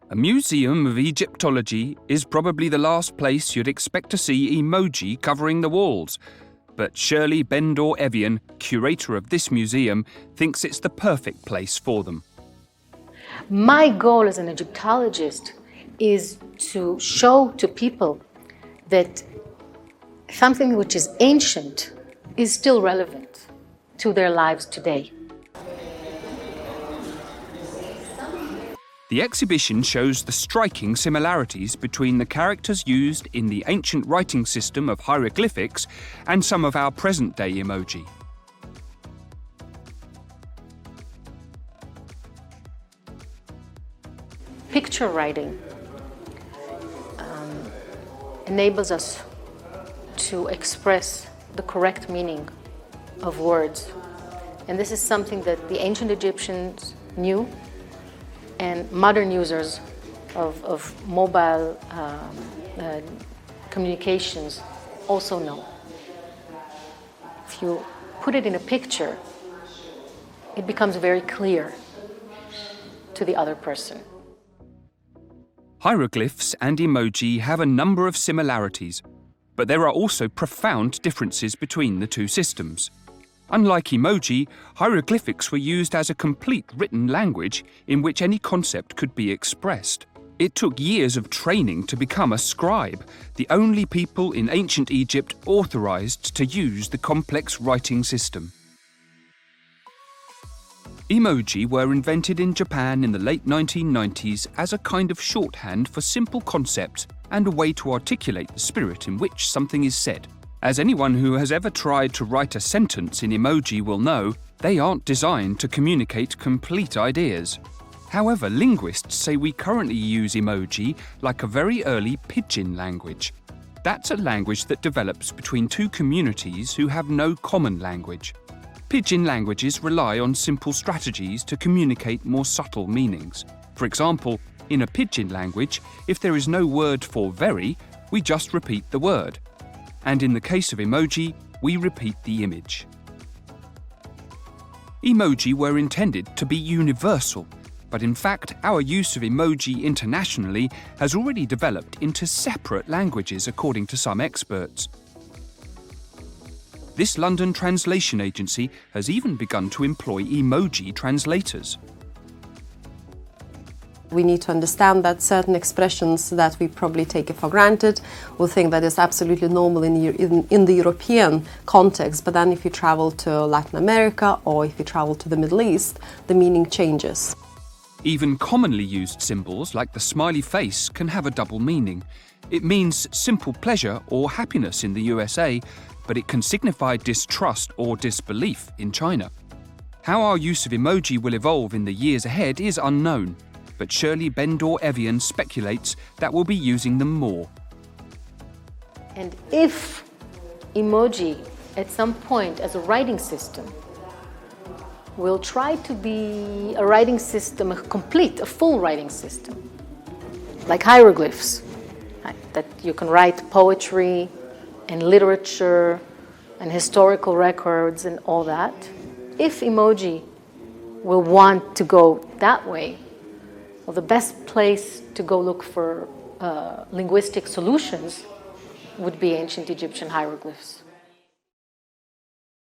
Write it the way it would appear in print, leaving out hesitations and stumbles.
A museum of Egyptology is probably the last place you'd expect to see emoji covering the walls. But Shirley Bendor-Evian, curator of this museum, thinks it's the perfect place for them. My goal as an Egyptologist is to show to people that something which is ancient is still relevant to their lives today. The exhibition shows the striking similarities between the characters used in the ancient writing system of hieroglyphics and some of our present-day emoji. Picture writing enables us to express the correct meaning of words. And this is something that the ancient Egyptians knew, and modern users of mobile communications also know. If you put it in a picture, it becomes very clear to the other person. Hieroglyphs and emoji have a number of similarities, but there are also profound differences between the two systems. Unlike emoji, hieroglyphics were used as a complete written language in which any concept could be expressed. It took years of training to become a scribe, the only people in ancient Egypt authorized to use the complex writing system. Emoji were invented in Japan in the late 1990s as a kind of shorthand for simple concepts and a way to articulate the spirit in which something is said. As anyone who has ever tried to write a sentence in emoji will know, they aren't designed to communicate complete ideas. However, linguists say we currently use emoji like a very early pidgin language. That's a language that develops between two communities who have no common language. Pidgin languages rely on simple strategies to communicate more subtle meanings. For example, in a pidgin language, if there is no word for very, we just repeat the word. And in the case of emoji, we repeat the image. Emoji were intended to be universal, but in fact our use of emoji internationally has already developed into separate languages according to some experts. This London translation agency has even begun to employ emoji translators. We need to understand that certain expressions that we probably take for granted, we'll think that is absolutely normal in the European context, but then if you travel to Latin America or if you travel to the Middle East, the meaning changes. Even commonly used symbols like the smiley face can have a double meaning. It means simple pleasure or happiness in the USA, but it can signify distrust or disbelief in China. How our use of emoji will evolve in the years ahead is unknown, but Shirley Bendor-Evian speculates that we'll be using them more. And if emoji, at some point as a writing system, will try to be a writing system, a full writing system, like hieroglyphs, right? That you can write poetry and literature and historical records and all that. If emoji will want to go that way, well, the best place to go look for linguistic solutions would be ancient Egyptian hieroglyphs.